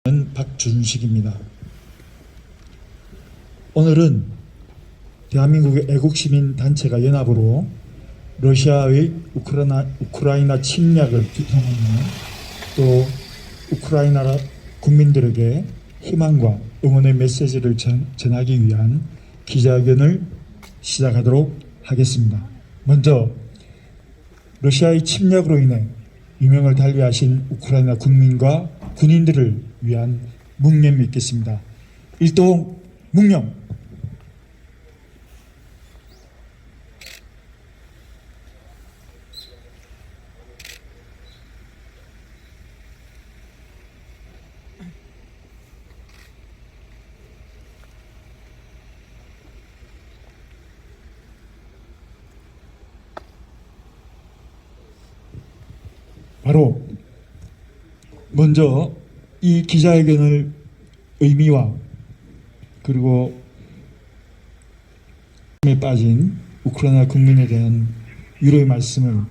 박준식입니다. 오늘은 대한민국의 애국시민 단체가 연합으로 러시아의 우크라이나 침략을 비판하며 또 우크라이나 국민들에게 희망과 응원의 메시지를 전하기 위한 기자회견을 시작하도록 하겠습니다. 먼저 러시아의 침략으로 인해 유명을 달리하신 우크라이나 국민과 군인들을 위한 묵념이 있겠습니다. 일동 묵념. 바로 먼저 이 기자회견을 의미와 그리고 에 빠진 우크라이나 국민에 대한 위로의 말씀을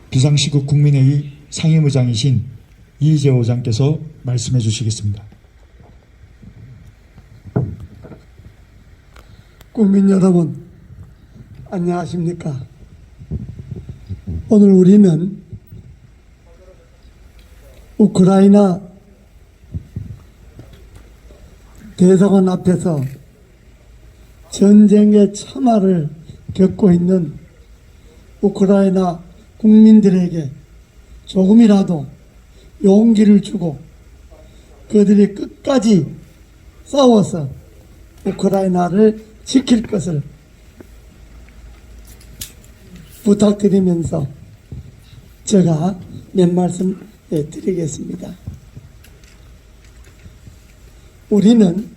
비상시국 국민회의 상임의장이신 이재호 장께서 말씀해 주시겠습니다. 국민 여러분, 안녕하십니까? 오늘 우리는 우크라이나 대사관 앞에서 전쟁의 참화를 겪고 있는 우크라이나 국민들에게 조금이라도 용기를 주고 그들이 끝까지 싸워서 우크라이나를 지킬 것을 부탁드리면서 제가 몇 말씀 드리겠습니다. 우리는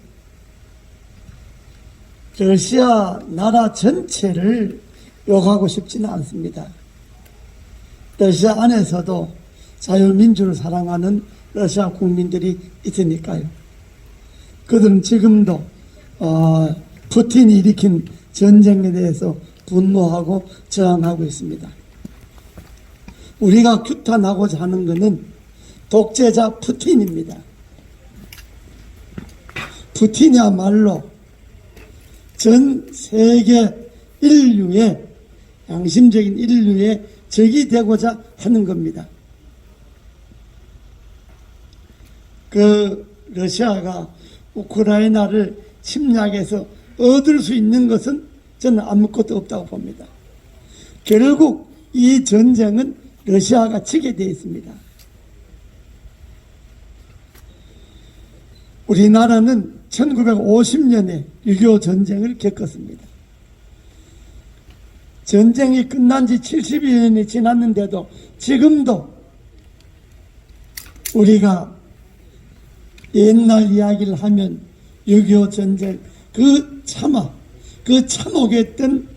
러시아 나라 전체를 욕하고 싶지는 않습니다. 러시아 안에서도 자유민주를 사랑하는 러시아 국민들이 있으니까요. 그들은 지금도 푸틴이 일으킨 전쟁에 대해서 분노하고 저항하고 있습니다. 우리가 규탄하고자 하는 것은 독재자 푸틴입니다. 푸틴이야말로 전 세계 인류의 양심적인 인류의 적이 되고자 하는 겁니다. 러시아가 우크라이나를 침략해서 얻을 수 있는 것은 저는 아무것도 없다고 봅니다. 결국 이 전쟁은 러시아가 지게 되어 있습니다. 우리나라는 1950년에 6.25 전쟁을 겪었습니다. 전쟁이 끝난 지 70여 년이 지났는데도 지금도 우리가 옛날 이야기를 하면 6.25 전쟁 그 참혹했던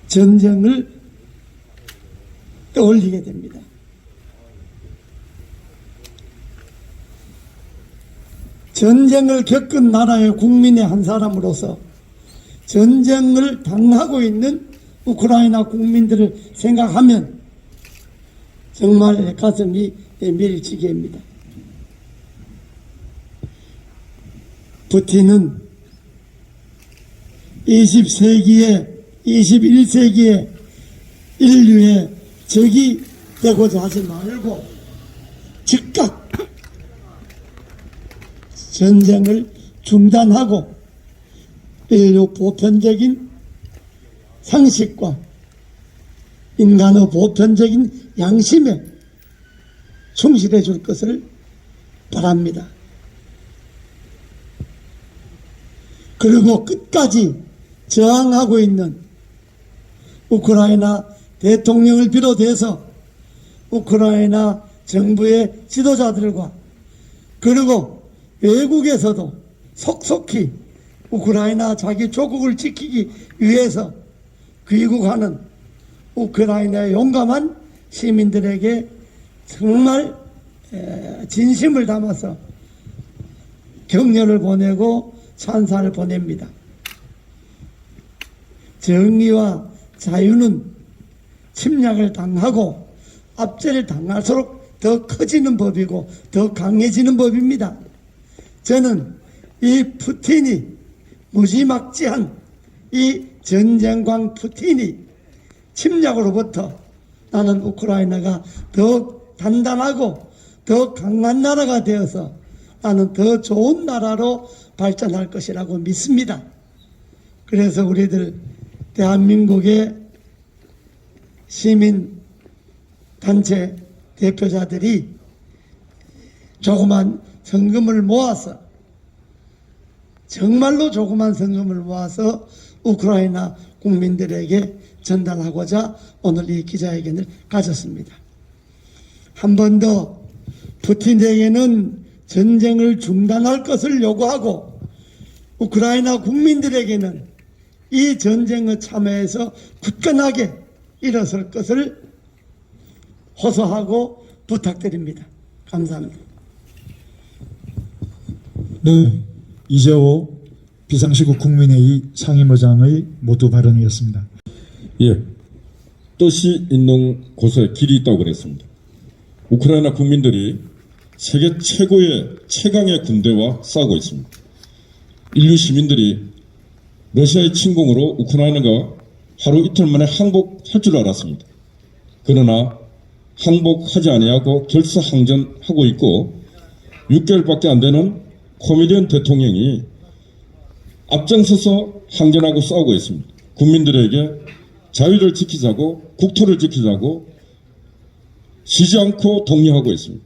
전쟁을 떠올리게 됩니다. 전쟁을 겪은 나라의 국민의 한 사람으로서 전쟁을 당하고 있는 우크라이나 국민들을 생각하면 정말 가슴이 밀치게 합니다. 푸틴은 21세기의 인류의 적이 되고자 하지 말고 즉각 전쟁을 중단하고 인류 보편적인 상식과 인간의 보편적인 양심에 충실해 줄 것을 바랍니다. 그리고 끝까지 저항하고 있는 우크라이나 대통령을 비롯해서 우크라이나 정부의 지도자들과 그리고 외국에서도 속속히 우크라이나 자기 조국을 지키기 위해서 귀국하는 우크라이나의 용감한 시민들에게 정말 진심을 담아서 격려를 보내고 찬사를 보냅니다. 정의와 자유는 침략을 당하고 압제를 당할수록 더 커지는 법이고 더 강해지는 법입니다. 저는 이 푸틴이 무지막지한 이 전쟁광 푸틴이 침략으로부터 나는 우크라이나가 더 단단하고 더 강한 나라가 되어서 나는 더 좋은 나라로 발전할 것이라고 믿습니다. 그래서 우리들 대한민국의 시민 단체 대표자들이 조그만 성금을 모아서 정말로 조그만 성금을 모아서 우크라이나 국민들에게 전달하고자 오늘 이 기자회견을 가졌습니다. 한 번 더 푸틴에게는 전쟁을 중단할 것을 요구하고 우크라이나 국민들에게는 이 전쟁에 참여해서 굳건하게 일어설 것을 호소하고 부탁드립니다. 감사합니다. 네, 이재호 비상시국 국민회의 상임의장의 모두 발언이었습니다. 예, 뜻이 있는 곳에 길이 있다고 그랬습니다. 우크라이나 국민들이 세계 최고의 최강의 군대와 싸우고 있습니다. 인류 시민들이 러시아의 침공으로 우크라이나가 하루 이틀 만에 항복할 줄 알았습니다. 그러나 항복하지 아니하고 결사항전하고 있고 6개월밖에 안 되는 코미디언 대통령이 앞장서서 항전하고 싸우고 있습니다. 국민들에게 자유를 지키자고 국토를 지키자고 쉬지 않고 독려하고 있습니다.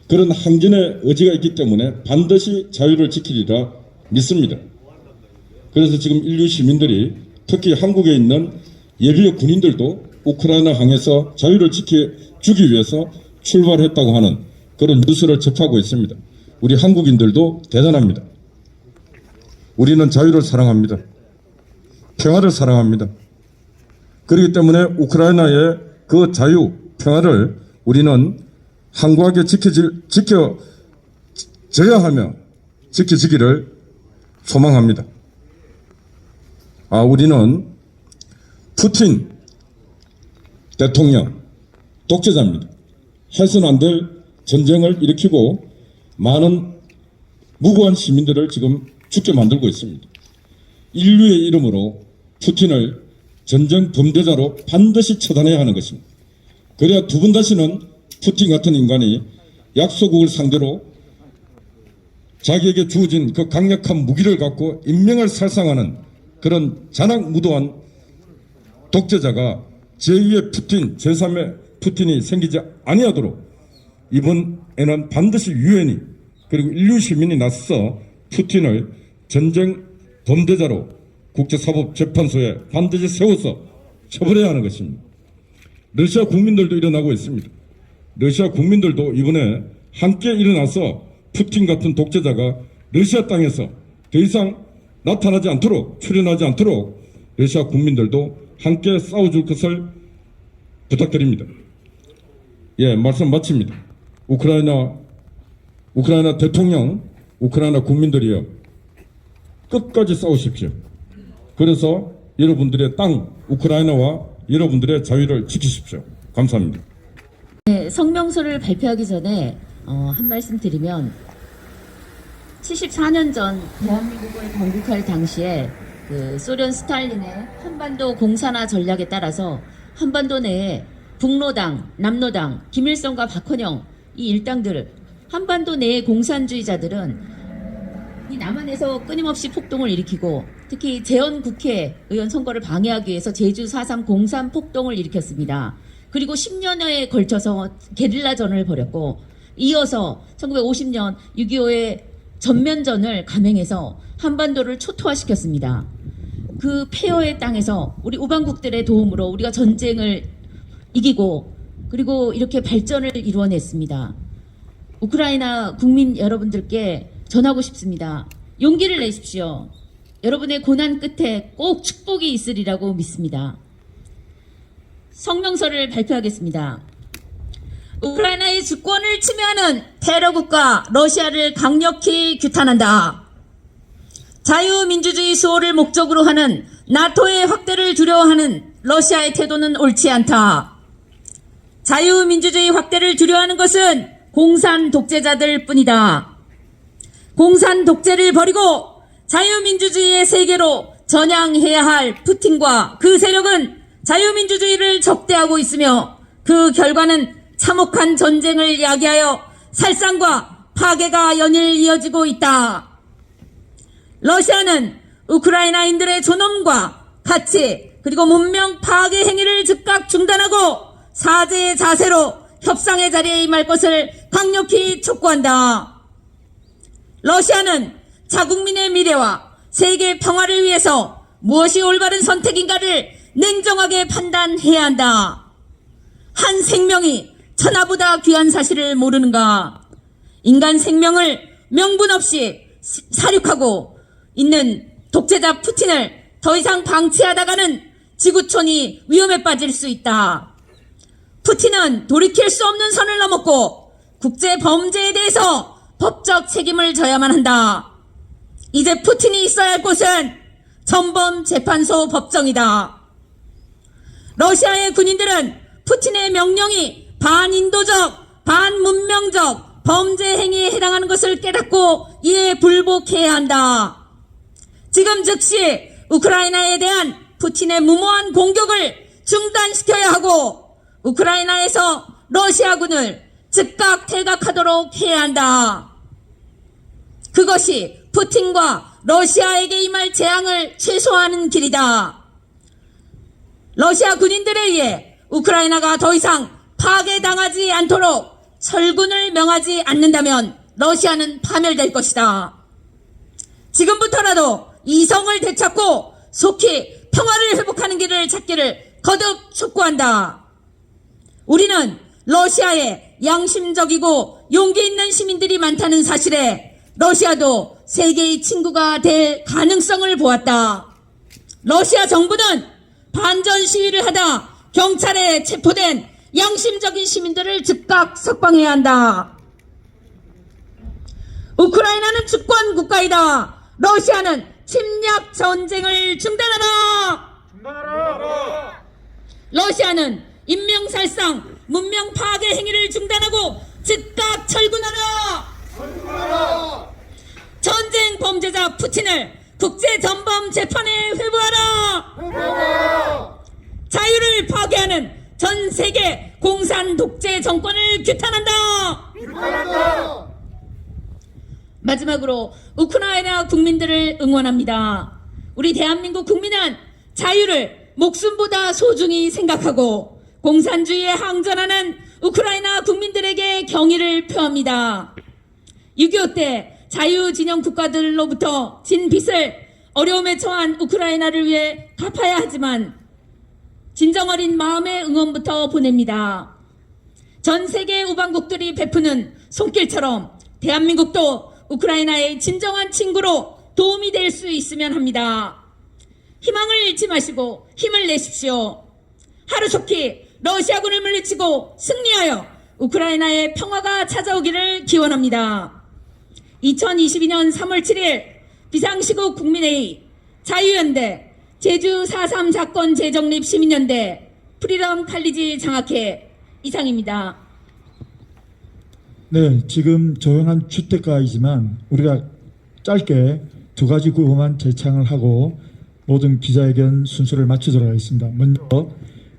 그런 항전의 의지가 있기 때문에 반드시 자유를 지키리라 믿습니다. 그래서 지금 인류 시민들이 특히 한국에 있는 예비역 군인들도 우크라이나 항에서 자유를 지켜주기 위해서 출발했다고 하는 그런 뉴스를 접하고 있습니다. 우리 한국인들도 대단합니다. 우리는 자유를 사랑합니다. 평화를 사랑합니다. 그렇기 때문에 우크라이나의 그 자유, 평화를 우리는 항고하게 지켜져야 하며 지켜지기를 소망합니다. 우리는 푸틴 대통령 독재자입니다. 해서는 안 될 전쟁을 일으키고 많은 무고한 시민들을 지금 죽게 만들고 있습니다. 인류의 이름으로 푸틴을 전쟁 범죄자로 반드시 처단해야 하는 것입니다. 그래야 두 번 다시는 푸틴 같은 인간이 약소국을 상대로 자기에게 주어진 그 강력한 무기를 갖고 인명을 살상하는 그런 잔악무도한 독재자가 제2의 푸틴, 제3의 푸틴이 생기지 아니하도록 이번에는 반드시 유엔이 그리고 인류 시민이 나서서 푸틴을 전쟁 범죄자로 국제사법재판소에 반드시 세워서 처벌해야 하는 것입니다. 러시아 국민들도 일어나고 있습니다. 러시아 국민들도 이번에 함께 일어나서 푸틴 같은 독재자가 러시아 땅에서 더 이상 나타나지 않도록 출현하지 않도록 러시아 국민들도 함께 싸워줄 것을 부탁드립니다. 예, 말씀 마칩니다. 우크라이나 대통령, 우크라이나 국민들이요, 끝까지 싸우십시오. 그래서 여러분들의 땅, 우크라이나와 여러분들의 자유를 지키십시오. 감사합니다. 네, 성명서를 발표하기 전에 한 말씀 드리면 74년 전 대한민국을 건국할 당시에 그 소련 스탈린의 한반도 공산화 전략에 따라서 한반도 내에 북로당, 남로당, 김일성과 박헌영 이 일당들, 한반도 내의 공산주의자들은 이 남한에서 끊임없이 폭동을 일으키고 특히 재헌 국회의원 선거를 방해하기 위해서 제주 4.3 공산 폭동을 일으켰습니다. 그리고 10년여에 걸쳐서 게릴라전을 벌였고 이어서 1950년 6.25의 전면전을 감행해서 한반도를 초토화시켰습니다. 그 폐허의 땅에서 우리 우방국들의 도움으로 우리가 전쟁을 이기고 그리고 이렇게 발전을 이루어냈습니다. 우크라이나 국민 여러분들께 전하고 싶습니다. 용기를 내십시오. 여러분의 고난 끝에 꼭 축복이 있으리라고 믿습니다. 성명서를 발표하겠습니다. 우크라이나의 주권을 침해하는 테러국가 러시아를 강력히 규탄한다. 자유민주주의 수호를 목적으로 하는 나토의 확대를 두려워하는 러시아의 태도는 옳지 않다. 자유민주주의 확대를 두려워하는 것은 공산 독재자들 뿐이다. 공산 독재를 버리고 자유민주주의의 세계로 전향해야 할 푸틴과 그 세력은 자유민주주의를 적대하고 있으며 그 결과는 참혹한 전쟁을 야기하여 살상과 파괴가 연일 이어지고 있다. 러시아는 우크라이나인들의 존엄과 가치 그리고 문명 파괴 행위를 즉각 중단하고 사죄의 자세로 협상의 자리에 임할 것을 강력히 촉구한다. 러시아는 자국민의 미래와 세계 평화를 위해서 무엇이 올바른 선택인가를 냉정하게 판단해야 한다. 한 생명이 천하보다 귀한 사실을 모르는가? 인간 생명을 명분 없이 살육하고 있는 독재자 푸틴을 더 이상 방치하다가는 지구촌이 위험에 빠질 수 있다. 푸틴은 돌이킬 수 없는 선을 넘었고 국제 범죄에 대해서 법적 책임을 져야만 한다. 이제 푸틴이 있어야 할 곳은 전범재판소 법정이다. 러시아의 군인들은 푸틴의 명령이 반인도적, 반문명적 범죄 행위에 해당하는 것을 깨닫고 이에 불복해야 한다. 지금 즉시 우크라이나에 대한 푸틴의 무모한 공격을 중단시켜야 하고 우크라이나에서 러시아군을 즉각 퇴각하도록 해야 한다. 그것이 푸틴과 러시아에게 임할 재앙을 최소화하는 길이다. 러시아 군인들에 의해 우크라이나가 더 이상 파괴당하지 않도록 철군을 명하지 않는다면 러시아는 파멸될 것이다. 지금부터라도 이성을 되찾고 속히 평화를 회복하는 길을 찾기를 거듭 촉구한다. 우리는 러시아에 양심적이고 용기 있는 시민들이 많다는 사실에 러시아도 세계의 친구가 될 가능성을 보았다. 러시아 정부는 반전 시위를 하다 경찰에 체포된 양심적인 시민들을 즉각 석방해야 한다. 우크라이나는 주권 국가이다. 러시아는 침략 전쟁을 중단하라. 러시아는 인명살상, 문명 파괴 행위를 중단하고 즉각 철군하라. 전쟁 범죄자 푸틴을 국제전범 재판에 회부하라. 자유를 파괴하는 전 세계 공산 독재 정권을 규탄한다. 마지막으로 우크라이나 국민들을 응원합니다. 우리 대한민국 국민은 자유를 목숨보다 소중히 생각하고 공산주의에 항전하는 우크라이나 국민들에게 경의를 표합니다. 6.25 때 자유진영 국가들로부터 진 빚을 어려움에 처한 우크라이나를 위해 갚아야 하지만 진정 어린 마음의 응원부터 보냅니다. 전 세계 우방국들이 베푸는 손길처럼 대한민국도 우크라이나의 진정한 친구로 도움이 될 수 있으면 합니다. 희망을 잃지 마시고 힘을 내십시오. 하루속히 러시아군을 물리치고 승리하여 우크라이나의 평화가 찾아오기를 기원합니다. 2022년 3월 7일 비상시국 국민회의 자유연대 제주 4.3 사건 재정립 시민연대 프리덤 칼리지 장학회 이상입니다. 네, 지금 조용한 주택가이지만 우리가 짧게 두 가지 구호만 재창을 하고 모든 기자회견 순서를 마치도록 하겠습니다. 먼저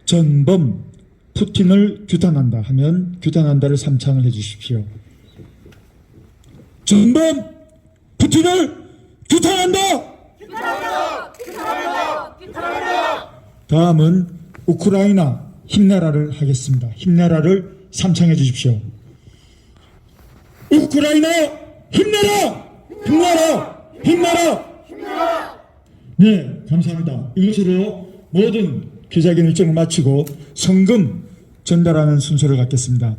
전범 푸틴을 규탄한다 하면 규탄한다를 3창을 해주십시오. 전범 푸틴을 규탄한다. 다음은 우크라이나 힘내라를 하겠습니다. 힘내라를 3창해 주십시오. 우크라이나 힘내라! 힘내라! 힘내라! 네, 감사합니다. 이것으로 모든 기자회견 일정을 마치고 성금 전달하는 순서를 갖겠습니다.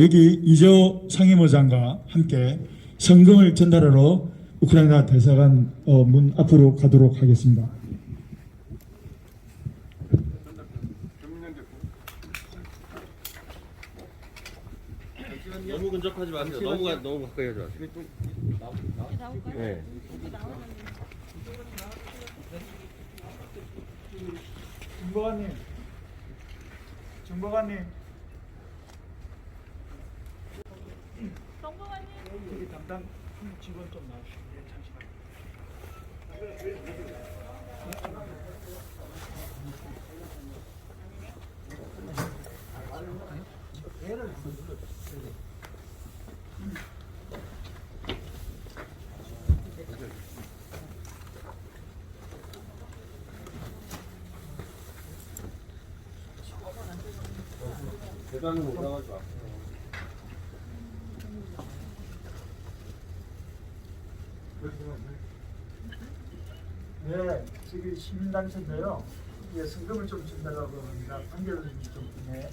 여기 이재호 상임의장과 함께 성금을 전달하러 우크라이나 대사관 문 앞으로 가도록 하겠습니다. 너무 근접하지 마세요. 너무 가까이 하지 마세요. 네. 정보관님. 저기 담당 직원 좀 나와주세요. 네, 잠시만요. 계단은 올라가지 마. 네, 저기 시민단체인데요. 예, 성금을 좀 준다고 합니다. 판결을 좀 네.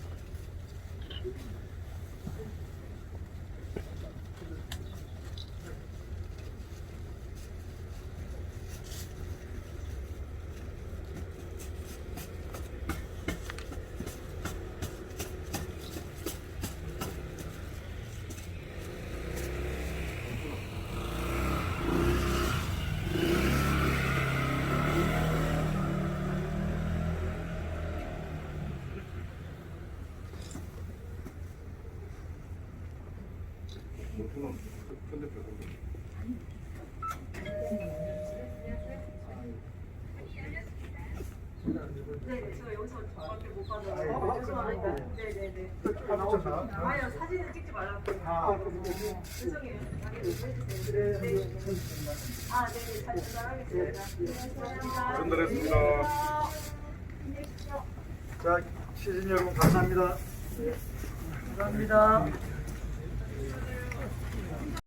네, 제가 여기서 저밖에 못 받아서 죄송합니다. 네네네. 아니요, 사진을 찍지 말라고. 죄송해요. 당연히 해주세요. 네. 아, 네네. 잘 전달하겠습니다. 감사합니다. 전달했습니다. 자, 시즌 여러분 감사합니다. 감사합니다.